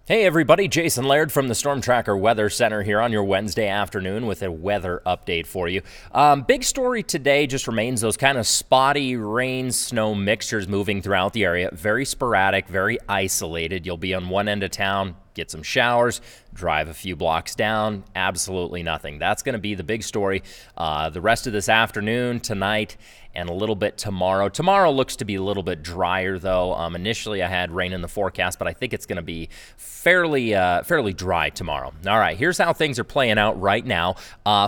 Hey everybody, Jason Laird from the Storm Tracker Weather Center here on your Wednesday afternoon with a weather update for you. Big story today just remains those kind of spotty rain, snow mixtures moving throughout the area. Very sporadic, very isolated. You'll be on one end of town, get some showers, drive a few blocks down, absolutely nothing. That's going to be the big story the rest of this afternoon, tonight, and a little bit tomorrow. Tomorrow looks to be a little bit drier, though. Initially, I had rain in the forecast, but I think it's going to be fairly dry tomorrow. All right, here's how things are playing out right now.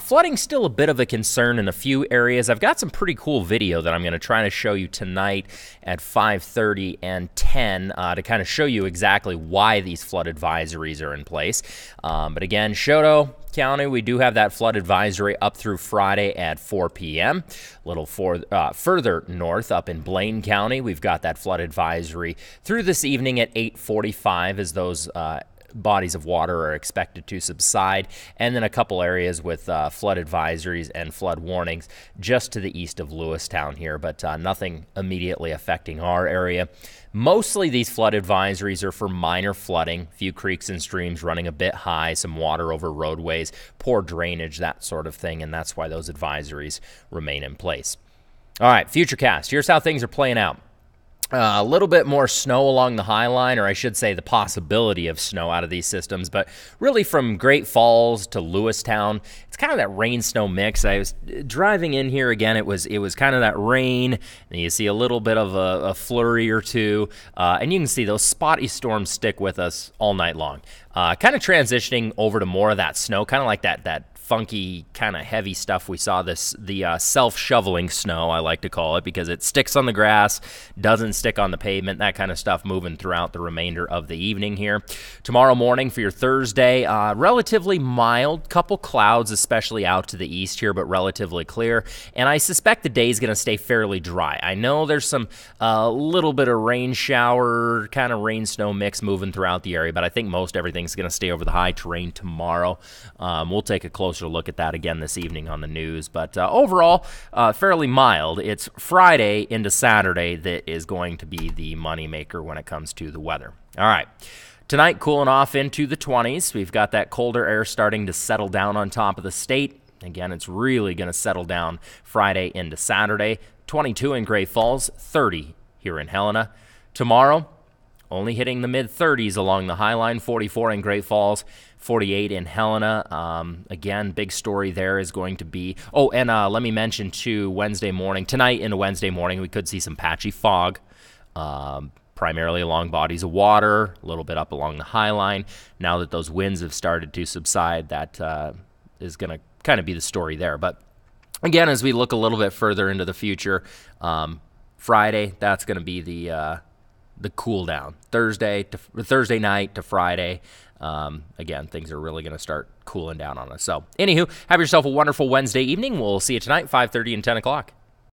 Flooding's still a bit of a concern in a few areas. I've got some pretty cool video that I'm going to try to show you tonight at 5:30 and 10 to kind of show you exactly why these flood advisories are in place. But again, Choteau County, we do have that flood advisory up through Friday at 4 p.m. A little further north up in Blaine County, we've got that flood advisory through this evening at 8:45 as those bodies of water are expected to subside, and then a couple areas with flood advisories and flood warnings just to the east of Lewistown here, but nothing immediately affecting our area. Mostly these flood advisories are for minor flooding, a few creeks and streams running a bit high, some water over roadways, poor drainage, that sort of thing, and that's why those advisories remain in place. All right, Futurecast, here's how things are playing out. A little bit more snow along the High Line, or I should say the possibility of snow out of these systems, but really from Great Falls to Lewistown, it's kind of that rain-snow mix. I was driving in here again, it was kind of that rain, and you see a little bit of a flurry or two, and you can see those spotty storms stick with us all night long. Kind of transitioning over to more of that snow, kind of like that funky kind of heavy stuff we saw, the self-shoveling snow, I like to call it, because it sticks on the grass, doesn't stick on the pavement, that kind of stuff moving throughout the remainder of the evening here. Tomorrow morning for your Thursday, relatively mild, couple clouds, especially out to the east here, but relatively clear, and I suspect the day is going to stay fairly dry. I know there's some little bit of rain shower, kind of rain-snow mix moving throughout the area, but I think most everything's going to stay over the high terrain tomorrow. We'll take a closer look at that again this evening on the news, but overall fairly mild. It's Friday into Saturday that is going to be the moneymaker when it comes to the weather. All right, tonight cooling off into the 20s. We've got that colder air starting to settle down on top of the state. Again, it's really going to settle down Friday into Saturday. 22 in Great Falls, 30 here in Helena. Tomorrow, only hitting the mid-30s along the High Line, 44 in Great Falls, 48 in Helena. Again, big story there is going to be... Oh, and let me mention, too, tonight into Wednesday morning, we could see some patchy fog, primarily along bodies of water, a little bit up along the High Line. Now that those winds have started to subside, that is going to kind of be the story there. But again, as we look a little bit further into the future, Friday, that's going to be the cool down. Thursday night to Friday. Again, things are really going to start cooling down on us. So, anywho, have yourself a wonderful Wednesday evening. We'll see you tonight, 5:30 and 10 o'clock.